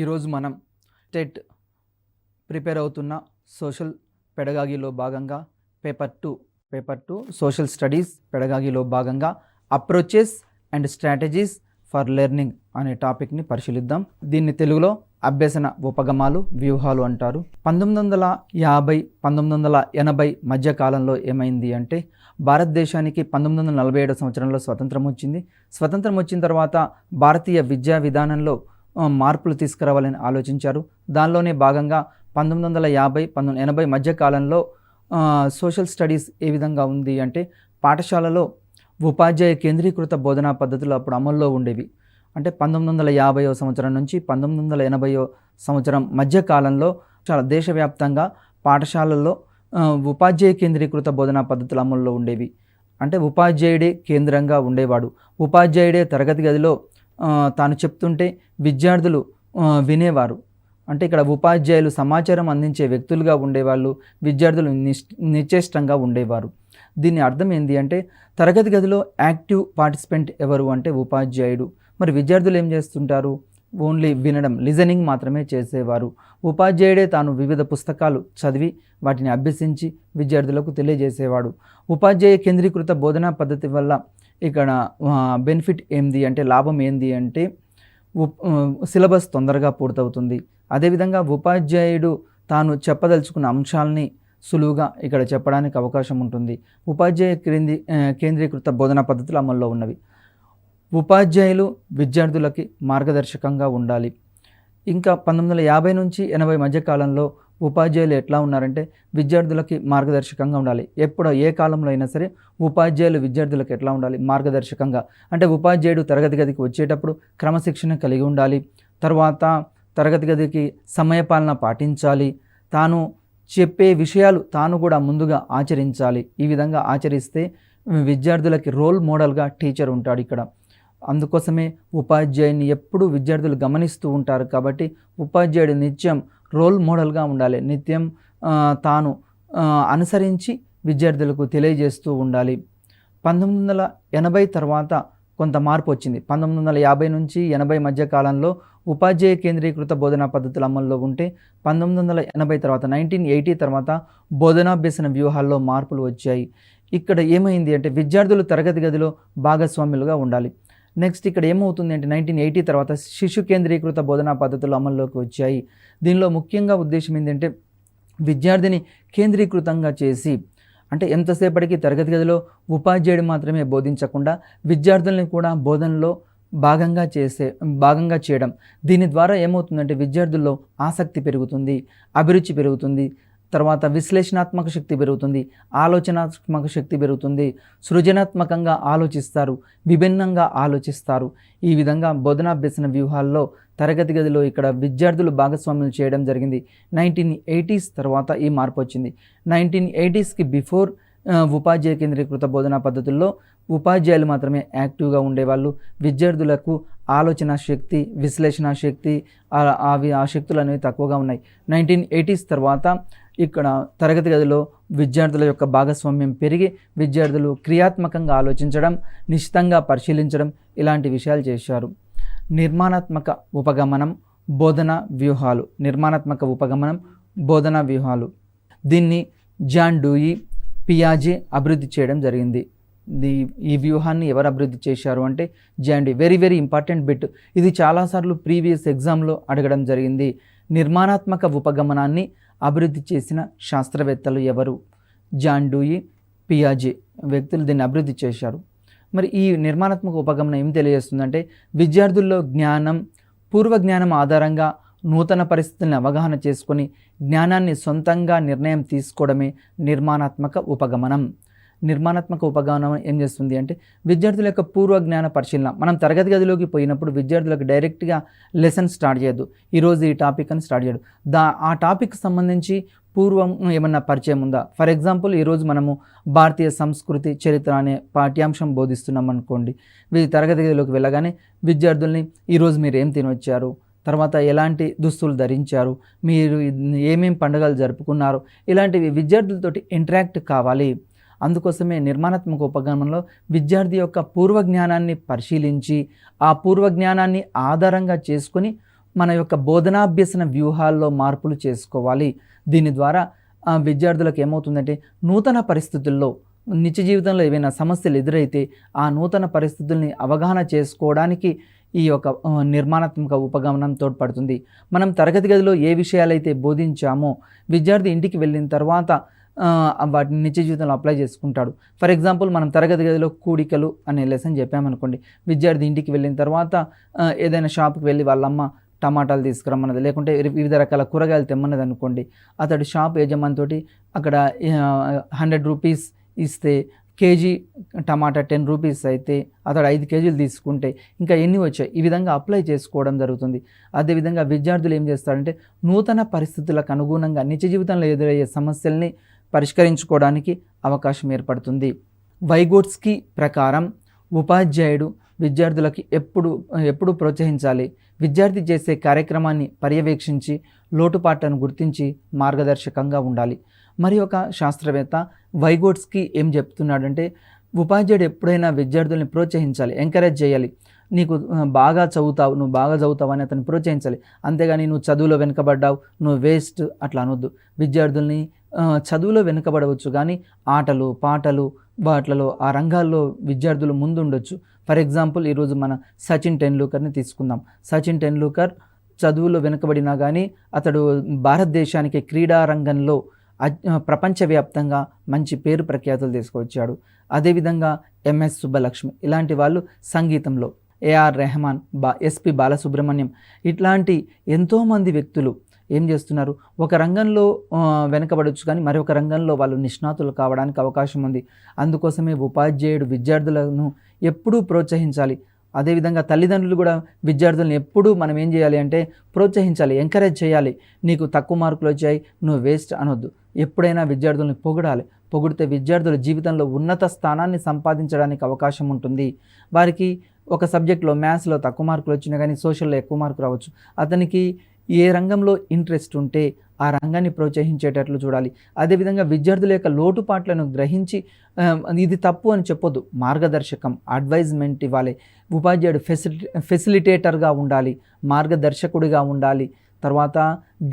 ఈరోజు మనం TET prepare అవుతున్న సోషల్ పెడగాగిలో భాగంగా పేపర్ టూ సోషల్ స్టడీస్ పెడగాగిలో భాగంగా approaches and strategies for learning అనే టాపిక్ని పరిశీలిద్దాం. దీన్ని తెలుగులో అభ్యసన ఉపగమాలు వ్యూహాలు అంటారు. 1950-1980 మధ్య కాలంలో ఏమైంది అంటే భారతదేశానికి 1947 సంవత్సరంలో స్వతంత్రం వచ్చింది. స్వతంత్రం వచ్చిన తర్వాత భారతీయ విద్యా విధానంలో మార్పులు తీసుకురావాలని ఆలోచించారు. దానిలోనే భాగంగా 1950-1980 మధ్య కాలంలో సోషల్ స్టడీస్ ఏ విధంగా ఉంది అంటే పాఠశాలలో ఉపాధ్యాయ కేంద్రీకృత బోధనా పద్ధతులు అప్పుడు అమల్లో ఉండేవి. అంటే 1950వ సంవత్సరం నుంచి 1980వ సంవత్సరం మధ్య కాలంలో చాలా దేశవ్యాప్తంగా పాఠశాలల్లో ఉపాధ్యాయ కేంద్రీకృత బోధనా పద్ధతులు అమల్లో ఉండేవి. అంటే ఉపాధ్యాయుడే కేంద్రంగా ఉండేవాడు. ఉపాధ్యాయుడే తరగతి గదిలో తాను చెప్తుంటే విద్యార్థులు వినేవారు. అంటే ఇక్కడ ఉపాధ్యాయులు సమాచారం అందించే వ్యక్తులుగా ఉండేవాళ్ళు, విద్యార్థులు నిశ్చేష్టంగా ఉండేవారు. దీని అర్థం ఏంటి అంటే తరగతి గదిలో యాక్టివ్ పార్టిసిపెంట్ ఎవరు అంటే ఉపాధ్యాయుడు. మరి విద్యార్థులు ఏం చేస్తుంటారు? ఓన్లీ వినడం, లిజనింగ్ మాత్రమే చేసేవారు. ఉపాధ్యాయుడే తాను వివిధ పుస్తకాలు చదివి వాటిని అభ్యసించి విద్యార్థులకు తెలియజేసేవాడు. ఉపాధ్యాయ కేంద్రీకృత బోధనా పద్ధతి వల్ల ఇక్కడ బెనిఫిట్ ఏంది అంటే లాభం ఏంది అంటే సిలబస్ తొందరగా పూర్తవుతుంది. అదేవిధంగా ఉపాధ్యాయుడు తాను చెప్పదలుచుకున్న అంశాలని సులువుగా ఇక్కడ చెప్పడానికి అవకాశం ఉంటుంది. ఉపాధ్యాయ కేంద్రీకృత బోధనా పద్ధతులు అమల్లో ఉన్నవి. ఉపాధ్యాయులు విద్యార్థులకి మార్గదర్శకంగా ఉండాలి. ఇంకా 1950 నుంచి 80 మధ్య కాలంలో ఉపాధ్యాయులు ఎట్లా ఉన్నారంటే విద్యార్థులకి మార్గదర్శకంగా ఉండాలి. ఏ కాలంలో అయినా సరే ఉపాధ్యాయులు విద్యార్థులకు ఎట్లా ఉండాలి? మార్గదర్శకంగా. అంటే ఉపాధ్యాయుడు తరగతి గదికి వచ్చేటప్పుడు క్రమశిక్షణ కలిగి ఉండాలి. తర్వాత తరగతి గదికి సమయపాలన పాటించాలి. తాను చెప్పే విషయాలు తాను కూడా ముందుగా ఆచరించాలి. ఈ విధంగా ఆచరిస్తే విద్యార్థులకి రోల్ మోడల్గా టీచర్ ఉంటాడు ఇక్కడ. అందుకోసమే ఉపాధ్యాయుని ఎప్పుడూ విద్యార్థులు గమనిస్తూ ఉంటారు. కాబట్టి ఉపాధ్యాయుడు నిత్యం రోల్ మోడల్గా ఉండాలి. నిత్యం తాను అనుసరించి విద్యార్థులకు తెలియజేస్తూ ఉండాలి. 1980 తర్వాత కొంత మార్పు వచ్చింది. 1950 నుంచి 80 మధ్య కాలంలో ఉపాధ్యాయ కేంద్రీకృత బోధనా పద్ధతులు అమల్లో ఉంటే 1980 తర్వాత 1980 తర్వాత బోధనాభ్యసన వ్యూహాల్లో మార్పులు వచ్చాయి. ఇక్కడ ఏమైంది అంటే విద్యార్థులు తరగతి గదిలో భాగస్వాములుగా ఉండాలి. నెక్స్ట్ ఇక్కడ ఏమవుతుంది అంటే 1980 తర్వాత శిశు కేంద్రీకృత బోధనా పద్ధతులు అమల్లోకి వచ్చాయి. దీనిలో ముఖ్యంగా ఉద్దేశం ఏంటంటే విద్యార్థిని కేంద్రీకృతంగా చేసి, అంటే ఎంతసేపటికి తరగతి గదిలో ఉపాధ్యాయుడు మాత్రమే బోధించకుండా విద్యార్థుల్ని కూడా బోధనలో భాగంగా చేయడం. దీని ద్వారా ఏమవుతుందంటే విద్యార్థుల్లో ఆసక్తి పెరుగుతుంది, అభిరుచి పెరుగుతుంది, తర్వాత విశ్లేషణాత్మక శక్తి పెరుగుతుంది, ఆలోచనాత్మక శక్తి పెరుగుతుంది, సృజనాత్మకంగా ఆలోచిస్తారు, విభిన్నంగా ఆలోచిస్తారు. ఈ విధంగా బోధనాభ్యసన వ్యూహాల్లో తరగతి గదిలో ఇక్కడ విద్యార్థులు భాగస్వామ్యం చేయడం జరిగింది. 1980s తర్వాత ఈ మార్పు వచ్చింది. 1980స్కి బిఫోర్ ఉపాధ్యాయ కేంద్రీకృత బోధనా పద్ధతుల్లో ఉపాధ్యాయులు మాత్రమే యాక్టివ్గా ఉండేవాళ్ళు. విద్యార్థులకు ఆలోచన శక్తి, విశ్లేషణ శక్తి ఆ శక్తులు అనేవి తక్కువగా ఉన్నాయి. 1980s తర్వాత ఇక్కడ తరగతి గదిలో విద్యార్థుల యొక్క భాగస్వామ్యం పెరిగి విద్యార్థులు క్రియాత్మకంగా ఆలోచించడం, నిశితంగా పరిశీలించడం ఇలాంటి విషయాలు చేశారు. నిర్మాణాత్మక ఉపగమనం బోధనా వ్యూహాలు దీన్ని జాన్ డూయి, పియాజే అభివృద్ధి చేయడం జరిగింది. ఈ వ్యూహాన్ని ఎవరు అభివృద్ధి చేశారు అంటే John Dewey. Very very important bit. ఇది చాలాసార్లు ప్రీవియస్ ఎగ్జామ్లో అడగడం జరిగింది. నిర్మాణాత్మక ఉపగమనాన్ని అభివృద్ధి చేసిన శాస్త్రవేత్తలు ఎవరు? జాన్ డూయి, పియాజే వ్యక్తులు దీన్ని అభివృద్ధి చేశారు. మరి ఈ నిర్మాణాత్మక ఉపగమనం ఏం తెలియజేస్తుందంటే విద్యార్థుల్లో పూర్వ జ్ఞానం ఆధారంగా నూతన పరిస్థితులను అవగాహన చేసుకొని జ్ఞానాన్ని సొంతంగా నిర్ణయం తీసుకోవడమే నిర్మాణాత్మక ఉపగమనం. నిర్మాణాత్మక ఉపగమనం ఏం చేస్తుంది అంటే విద్యార్థుల యొక్క పూర్వ జ్ఞాన పరిశీలన. మనం తరగతి గదిలోకి పోయినప్పుడు విద్యార్థులకు డైరెక్ట్గా లెసన్ స్టార్ట్ చేయొద్దు. ఈరోజు ఈ టాపిక్ అని స్టార్ట్ చేయడు. ఆ టాపిక్ సంబంధించి పూర్వం ఏమన్నా పరిచయం ఉందా? ఫర్ ఎగ్జాంపుల్ ఈరోజు మనము భారతీయ సంస్కృతి చరిత్ర అనే పాఠ్యాంశం బోధిస్తున్నాం అనుకోండి. తరగతి గదిలోకి వెళ్ళగానే విద్యార్థుల్ని ఈరోజు మీరు ఏం తినొచ్చారు, తర్వాత ఎలాంటి దుస్తులు ధరించారు, మీరు ఏమేం పండుగలు జరుపుకున్నారు, ఇలాంటివి విద్యార్థులతోటి ఇంటరాక్ట్ కావాలి. అందుకోసమే నిర్మాణాత్మక ఉపగమనంలో విద్యార్థి యొక్క పూర్వజ్ఞానాన్ని పరిశీలించి ఆ పూర్వజ్ఞానాన్ని ఆధారంగా చేసుకొని మన యొక్క బోధనాభ్యసన వ్యూహాల్లో మార్పులు చేసుకోవాలి. దీని ద్వారా విద్యార్థులకు ఏమవుతుందంటే నూతన పరిస్థితుల్లో నిత్య జీవితంలో ఏవైనా సమస్యలు ఎదురైతే ఆ నూతన పరిస్థితుల్ని అవగాహన చేసుకోవడానికి ఈ యొక్క నిర్మాణాత్మక ఉపగమనం తోడ్పడుతుంది. మనం తరగతి గదిలో ఏ విషయాలైతే బోధించామో విద్యార్థి ఇంటికి వెళ్ళిన తర్వాత వాటిని నిత్య జీవితంలో అప్లై చేసుకుంటాడు. ఫర్ ఎగ్జాంపుల్ మనం తరగతి గదిలో కూడికలు అనే లెసన్ చెప్పామనుకోండి, విద్యార్థి ఇంటికి వెళ్ళిన తర్వాత ఏదైనా షాప్కి వెళ్ళి వాళ్ళమ్మ టమాటాలు తీసుకురమ్మన్నది, లేకుంటే వివిధ రకాల కూరగాయలు తెమ్మన్నది అనుకోండి, అతడు షాప్ యజమానితోటి అక్కడ 100 రూపీస్ ఇస్తే కేజీ టమాటా 10 రూపీస్ అయితే అతడు 5 కేజీలు తీసుకుంటే ఇంకా ఎన్ని వచ్చాయి, ఈ విధంగా అప్లై చేసుకోవడం జరుగుతుంది. అదేవిధంగా విద్యార్థులు ఏం చేస్తారంటే నూతన పరిస్థితులకు అనుగుణంగా నిత్య జీవితంలో ఎదురయ్యే సమస్యల్ని పరిష్కరించుకోవడానికి అవకాశం ఏర్పడుతుంది. వైగోట్స్కీ ప్రకారం ఉపాధ్యాయుడు విద్యార్థులకి ఎప్పుడు ప్రోత్సహించాలి, విద్యార్థి చేసే కార్యక్రమాన్ని పర్యవేక్షించి లోటుపాట్లను గుర్తించి మార్గదర్శకంగా ఉండాలి. మరి ఒక శాస్త్రవేత్త వైగోట్స్కీ ఏం చెప్తున్నాడంటే ఉపాధ్యాయుడు ఎప్పుడైనా విద్యార్థుల్ని ప్రోత్సహించాలి, ఎంకరేజ్ చేయాలి. నీకు నువ్వు బాగా చదువుతావు అని అతన్ని ప్రోత్సహించాలి. అంతేగాని నువ్వు చదువులో వెనుకబడ్డావు, నువ్వు వేస్ట్ అట్లా అనొద్దు. విద్యార్థుల్ని చదువులో వెనుకబడవచ్చు కానీ ఆటలు పాటలు వాటిలో ఆ రంగాల్లో విద్యార్థులు ముందుండొచ్చు. ఫర్ ఎగ్జాంపుల్ ఈరోజు మన సచిన్ టెండూల్కర్ని తీసుకుందాం. సచిన్ టెండూల్కర్ చదువులో వెనుకబడినా కానీ అతడు భారతదేశానికి క్రీడా రంగంలో ప్రపంచవ్యాప్తంగా మంచి పేరు ప్రఖ్యాతులు తీసుకొచ్చాడు. అదేవిధంగా ఎంఎస్ సుబ్బలక్ష్మి ఇలాంటి వాళ్ళు సంగీతంలో, ఏఆర్ రెహమాన్, ఎస్పి బాలసుబ్రహ్మణ్యం ఇట్లాంటి ఎంతోమంది వ్యక్తులు ఏం చేస్తున్నారు, ఒక రంగంలో వెనకబడవచ్చు కానీ మరొక రంగంలో వాళ్ళు నిష్ణాతులు కావడానికి అవకాశం ఉంది. అందుకోసమే ఉపాధ్యాయుడు విద్యార్థులను ఎప్పుడూ ప్రోత్సహించాలి. అదేవిధంగా తల్లిదండ్రులు కూడా విద్యార్థులను ఎప్పుడూ మనం ఏం చేయాలి అంటే ప్రోత్సహించాలి, ఎంకరేజ్ చేయాలి. నీకు తక్కువ మార్కులు వచ్చాయి, నువ్వు వేస్ట్ అనొద్దు. ఎప్పుడైనా విద్యార్థులను పొగిడితే విద్యార్థుల జీవితంలో ఉన్నత స్థానాన్ని సంపాదించడానికి అవకాశం ఉంటుంది. వారికి ఒక సబ్జెక్ట్లో మ్యాథ్స్లో తక్కువ మార్కులు వచ్చినా కానీ సోషల్లో ఎక్కువ మార్కులు రావచ్చు. అతనికి ఏ రంగంలో ఇంట్రెస్ట్ ఉంటే ఆ రంగాన్ని ప్రోత్సహించేటట్లు చూడాలి. అదేవిధంగా విద్యార్థుల యొక్క లోటుపాట్లను గ్రహించి ఇది తప్పు అని చెప్పొద్దు, మార్గదర్శకం, అడ్వైజ్మెంట్ ఇవ్వాలి. ఉపాధ్యాయుడు ఫెసిలిటేటర్గా ఉండాలి, మార్గదర్శకుడిగా ఉండాలి, తర్వాత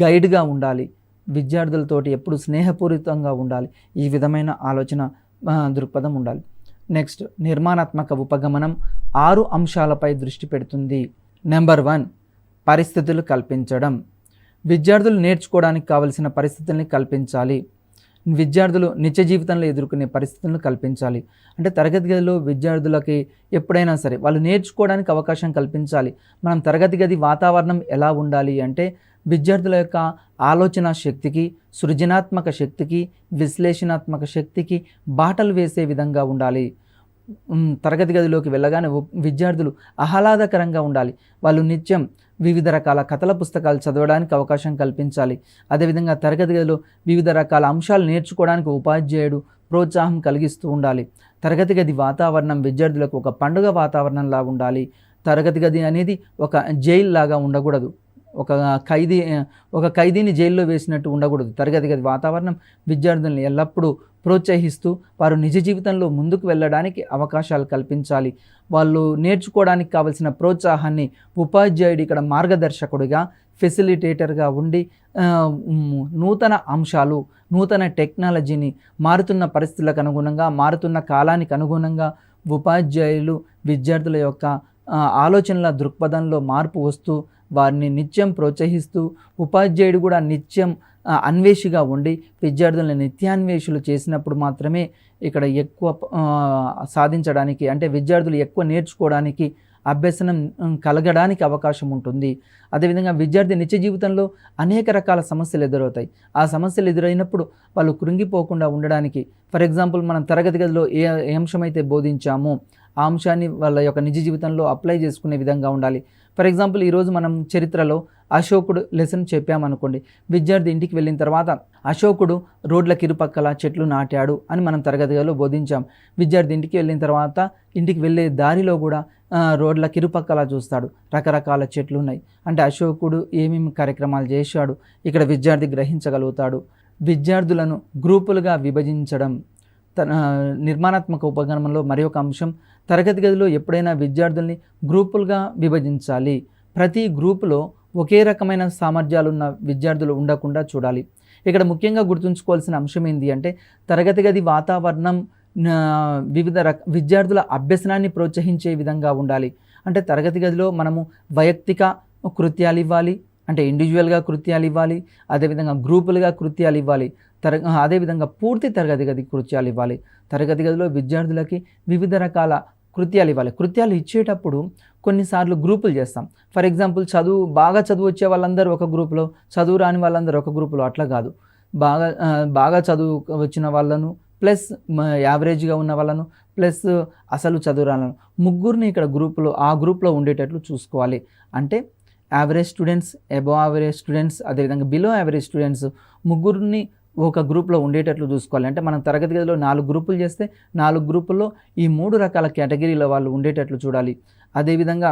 గైడ్గా ఉండాలి, విద్యార్థులతోటి ఎప్పుడు స్నేహపూరితంగా ఉండాలి. ఈ విధమైన ఆలోచన దృక్పథం ఉండాలి. నెక్స్ట్, నిర్మాణాత్మక ఉపగమనం 6 అంశాలపై దృష్టి పెడుతుంది. నెంబర్ 1, పరిస్థితులు కల్పించడం. విద్యార్థులు నేర్చుకోవడానికి కావలసిన పరిస్థితుల్ని కల్పించాలి. విద్యార్థులు నిత్య జీవితంలో ఎదుర్కొనే పరిస్థితులను కల్పించాలి. అంటే తరగతి గదిలో విద్యార్థులకి ఎప్పుడైనా సరే వాళ్ళు నేర్చుకోవడానికి అవకాశం కల్పించాలి. మనం తరగతి గది వాతావరణం ఎలా ఉండాలి అంటే విద్యార్థుల యొక్క ఆలోచన శక్తికి, సృజనాత్మక శక్తికి, విశ్లేషణాత్మక శక్తికి బాటలు వేసే విధంగా ఉండాలి. తరగతి గదిలోకి వెళ్ళగానే విద్యార్థులు ఆహ్లాదకరంగా ఉండాలి. వాళ్ళు నిత్యం వివిధ రకాల కథల పుస్తకాలు చదవడానికి అవకాశం కల్పించాలి. అదేవిధంగా తరగతి గదిలో వివిధ రకాల అంశాలు నేర్చుకోవడానికి ఉపాధ్యాయుడు ప్రోత్సాహం కలిగిస్తూ ఉండాలి. తరగతి గది వాతావరణం విద్యార్థులకు ఒక పండుగ వాతావరణంలా ఉండాలి. తరగతి గది అనేది ఒక జైలు లాగా ఉండకూడదు, ఒక ఖైదీని జైల్లో వేసినట్టు ఉండకూడదు. తరగతి గది వాతావరణం విద్యార్థులను ఎల్లప్పుడూ ప్రోత్సహిస్తూ వారు నిజ జీవితంలో ముందుకు వెళ్ళడానికి అవకాశాలు కల్పించాలి. వాళ్ళు నేర్చుకోవడానికి కావలసిన ప్రోత్సాహాన్ని ఉపాధ్యాయుడు ఇక్కడ మార్గదర్శకుడిగా, ఫెసిలిటేటర్గా ఉండి నూతన అంశాలు, నూతన టెక్నాలజీని మారుతున్న పరిస్థితులకు అనుగుణంగా, మారుతున్న కాలానికి అనుగుణంగా ఉపాధ్యాయులు విద్యార్థుల యొక్క ఆలోచనల దృక్పథంలో మార్పు వస్తూ వారిని నిత్యం ప్రోత్సహిస్తూ, ఉపాధ్యాయుడు కూడా నిత్యం అన్వేషిగా ఉండి విద్యార్థులను నిత్యాన్వేషులు చేసినప్పుడు మాత్రమే ఇక్కడ ఎక్కువ సాధించడానికి, అంటే విద్యార్థులు ఎక్కువ నేర్చుకోవడానికి, అభ్యసనం కలగడానికి అవకాశం ఉంటుంది. అదేవిధంగా విద్యార్థి నిత్య జీవితంలో అనేక రకాల సమస్యలు ఎదురవుతాయి. ఆ సమస్యలు ఎదురైనప్పుడు వాళ్ళు కృంగిపోకుండా ఉండడానికి, ఫర్ ఎగ్జాంపుల్ మనం తరగతి గదిలో ఏ అంశమైతే బోధించామో ఆ అంశాన్ని వాళ్ళ యొక్క నిజ జీవితంలో అప్లై చేసుకునే విధంగా ఉండాలి. ఫర్ ఎగ్జాంపుల్ ఈరోజు మనం చరిత్రలో అశోకుడు లెసన్ చెప్పామనుకోండి, విద్యార్థి ఇంటికి వెళ్ళిన తర్వాత అశోకుడు రోడ్లకు ఇరుపక్కల చెట్లు నాటాడు అని మనం తరగతి గదిలో బోధించాం. విద్యార్థి ఇంటికి వెళ్ళిన తర్వాత ఇంటికి వెళ్ళే దారిలో కూడా రోడ్లకు ఇరుపక్కల చూస్తాడు, రకరకాల చెట్లు ఉన్నాయి. అంటే అశోకుడు ఏమేమి కార్యక్రమాలు చేశాడు ఇక్కడ విద్యార్థి గ్రహించగలుగుతాడు. విద్యార్థులను గ్రూపులుగా విభజించడం తన నిర్మాణాత్మక ఉపగమనంలో మరి ఒక అంశం. తరగతి గదిలో ఎప్పుడైనా విద్యార్థుల్ని గ్రూపులుగా విభజించాలి. ప్రతి గ్రూపులో ఒకే రకమైన సామర్థ్యాలు ఉన్న విద్యార్థులు ఉండకుండా చూడాలి. ఇక్కడ ముఖ్యంగా గుర్తుంచుకోవాల్సిన అంశం ఏంటి అంటే తరగతి గది వాతావరణం వివిధ విద్యార్థుల అభ్యసనాన్ని ప్రోత్సహించే విధంగా ఉండాలి. అంటే తరగతి గదిలో మనము వైయక్తిక కృత్యాలు ఇవ్వాలి, అంటే ఇండివిజువల్గా కృత్యాలు ఇవ్వాలి, అదేవిధంగా గ్రూపులుగా కృత్యాలు ఇవ్వాలి, అదేవిధంగా పూర్తి తరగతి గది కృత్యాలు ఇవ్వాలి. తరగతి గదిలో విద్యార్థులకి వివిధ రకాల కృత్యాలు ఇవ్వాలి. కృత్యాలు ఇచ్చేటప్పుడు కొన్నిసార్లు గ్రూపులు చేస్తాం. ఫర్ ఎగ్జాంపుల్ బాగా చదువు వచ్చే వాళ్ళందరూ ఒక గ్రూపులో, చదువు రాని వాళ్ళందరూ ఒక గ్రూపులో, అట్లా కాదు. బాగా చదువు వచ్చిన వాళ్ళను ప్లస్ యావరేజ్గా ఉన్న వాళ్ళను ప్లస్ అసలు చదువు రాని ముగ్గురిని ఇక్కడ ఆ గ్రూప్లో ఉండేటట్లు చూసుకోవాలి. అంటే average students, above average students, అదేవిధంగా బిలో యావరేజ్ స్టూడెంట్స్ ముగ్గురిని ఒక గ్రూప్లో ఉండేటట్లు చూసుకోవాలి. అంటే మనం తరగతి గదిలో 4 గ్రూపులు చేస్తే 4 గ్రూపుల్లో ఈ 3 రకాల కేటగిరీల వాళ్ళు ఉండేటట్లు చూడాలి. అదేవిధంగా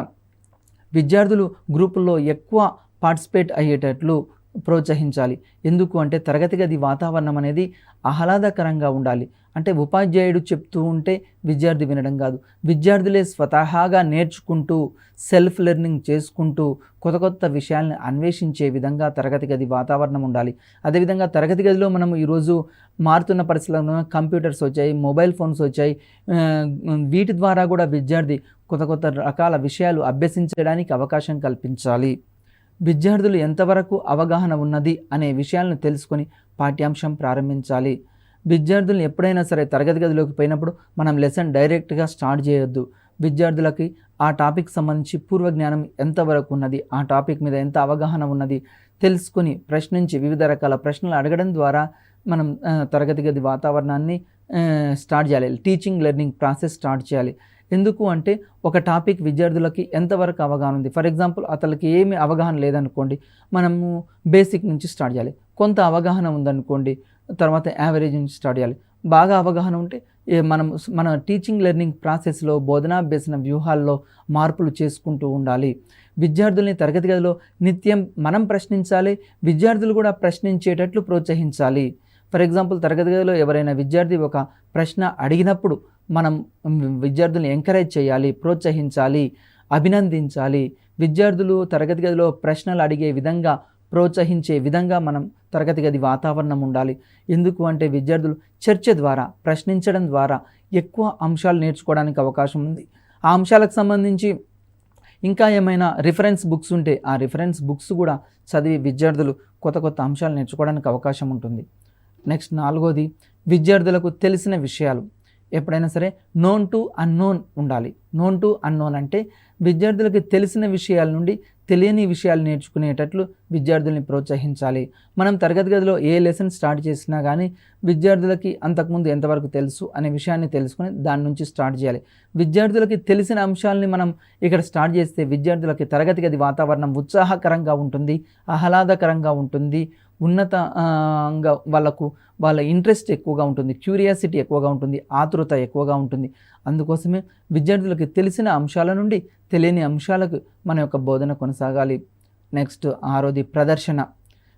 విద్యార్థులు గ్రూపుల్లో ఎక్కువ పార్టిసిపేట్ అయ్యేటట్లు ప్రోత్సహించాలి. ఎందుకు అంటే తరగతి గది వాతావరణం అనేది ఆహ్లాదకరంగా ఉండాలి. అంటే ఉపాధ్యాయుడు చెప్తూ ఉంటే విద్యార్థి వినడం కాదు, విద్యార్థులే స్వతహాగా నేర్చుకుంటూ సెల్ఫ్ లెర్నింగ్ చేసుకుంటూ కొత్త విషయాలను అన్వేషించే విధంగా తరగతి గది వాతావరణం ఉండాలి. అదేవిధంగా తరగతి గదిలో మనం ఈరోజు మారుతున్న పరిస్థితుల్లో కంప్యూటర్స్ వచ్చాయి, మొబైల్ ఫోన్స్ వచ్చాయి. వీటి ద్వారా కూడా విద్యార్థి కొత్త రకాల విషయాలు అభ్యసించడానికి అవకాశం కల్పించాలి. విద్యార్థులు ఎంతవరకు అవగాహన ఉన్నది అనే విషయాలను తెలుసుకొని పాఠ్యాంశం ప్రారంభించాలి. విద్యార్థులను ఎప్పుడైనా సరే తరగతి గదిలోకి పోయినప్పుడు మనం లెసన్ డైరెక్ట్గా స్టార్ట్ చేయొద్దు. విద్యార్థులకి ఆ టాపిక్ సంబంధించి పూర్వజ్ఞానం ఎంతవరకు ఉన్నది, ఆ టాపిక్ మీద ఎంత అవగాహన ఉన్నది తెలుసుకొని ప్రశ్నించి వివిధ రకాల ప్రశ్నలు అడగడం ద్వారా మనం తరగతి గది వాతావరణాన్ని స్టార్ట్ చేయాలి. టీచింగ్ లెర్నింగ్ ప్రాసెస్ స్టార్ట్ చేయాలి. ఎందుకు అంటే ఒక టాపిక్ విద్యార్థులకి ఎంతవరకు అవగాహన ఉంది. ఫర్ ఎగ్జాంపుల్ అతనికి ఏమి అవగాహన లేదనుకోండి, మనము బేసిక్ నుంచి స్టార్ట్ చేయాలి. కొంత అవగాహన ఉందనుకోండి, తర్వాత యావరేజ్ నుంచి స్టార్ట్ చేయాలి. బాగా అవగాహన ఉంటే మన టీచింగ్ లెర్నింగ్ ప్రాసెస్లో బోధనాభ్యసన వ్యూహాల్లో మార్పులు చేసుకుంటూ ఉండాలి. విద్యార్థుల్ని తరగతి గదిలో నిత్యం మనం ప్రశ్నించాలి, విద్యార్థులు కూడా ప్రశ్నించేటట్లు ప్రోత్సహించాలి. ఫర్ ఎగ్జాంపుల్ తరగతి గదిలో ఎవరైనా విద్యార్థి ఒక ప్రశ్న అడిగినప్పుడు మనం విద్యార్థుల్ని ఎంకరేజ్ చేయాలి, ప్రోత్సహించాలి, అభినందించాలి. విద్యార్థులు తరగతి గదిలో ప్రశ్నలు అడిగే విధంగా ప్రోత్సహించే విధంగా మనం తరగతి గది వాతావరణం ఉండాలి. ఎందుకు అంటే విద్యార్థులు చర్చ ద్వారా, ప్రశ్నించడం ద్వారా ఎక్కువ అంశాలు నేర్చుకోవడానికి అవకాశం ఉంది. ఆ అంశాలకు సంబంధించి ఇంకా ఏమైనా రిఫరెన్స్ బుక్స్ ఉంటే ఆ రిఫరెన్స్ బుక్స్ కూడా చదివి విద్యార్థులు కొత్త అంశాలు నేర్చుకోవడానికి అవకాశం ఉంటుంది. నెక్స్ట్ 4వది విద్యార్థులకు తెలిసిన విషయాలు. ఎప్పుడైనా సరే నోన్ టు అన్నోన్ ఉండాలి. నోన్ టు అన్నోన్ అంటే విద్యార్థులకి తెలిసిన విషయాల నుండి తెలియని విషయాలు నేర్చుకునేటట్లు విద్యార్థుల్ని ప్రోత్సహించాలి. మనం తరగతి గదిలో ఏ లెసన్ స్టార్ట్ చేసినా కానీ విద్యార్థులకి అంతకుముందు ఎంతవరకు తెలుసు అనే విషయాన్ని తెలుసుకొని దాని నుంచి స్టార్ట్ చేయాలి. విద్యార్థులకి తెలిసిన అంశాలని మనం ఇక్కడ స్టార్ట్ చేస్తే విద్యార్థులకి తరగతి గది వాతావరణం ఉత్సాహకరంగా ఉంటుంది, ఆహ్లాదకరంగా ఉంటుంది, ఉన్నతంగా వాళ్ళ ఇంట్రెస్ట్ ఎక్కువగా ఉంటుంది, క్యూరియాసిటీ ఎక్కువగా ఉంటుంది, ఆతృత ఎక్కువగా ఉంటుంది. అందుకోసమే విద్యార్థులకు తెలిసిన అంశాల నుండి తెలియని అంశాలకు మన యొక్క బోధన కొనసాగాలి. నెక్స్ట్ 6వది ప్రదర్శన.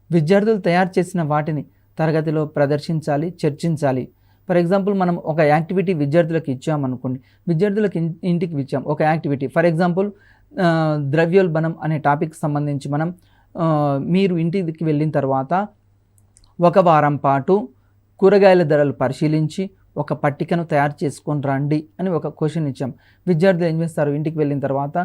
విద్యార్థులు తయారు చేసిన వాటిని తరగతిలో ప్రదర్శించాలి, చర్చించాలి. ఫర్ ఎగ్జాంపుల్ మనం ఒక యాక్టివిటీ విద్యార్థులకు ఇచ్చామనుకోండి, విద్యార్థులకు ఇంటికి ఇచ్చాం ఒక యాక్టివిటీ. ఫర్ ఎగ్జాంపుల్ ద్రవ్యోల్బణం అనే టాపిక్ సంబంధించి మనం మీరు ఇంటికి వెళ్ళిన తర్వాత 1 వారం పాటు కూరగాయల ధరలు పరిశీలించి ఒక పట్టికను తయారు చేసుకొని రండి అని ఒక క్వశ్చన్ ఇచ్చాం. విద్యార్థులు ఏం చేస్తారు, ఇంటికి వెళ్ళిన తర్వాత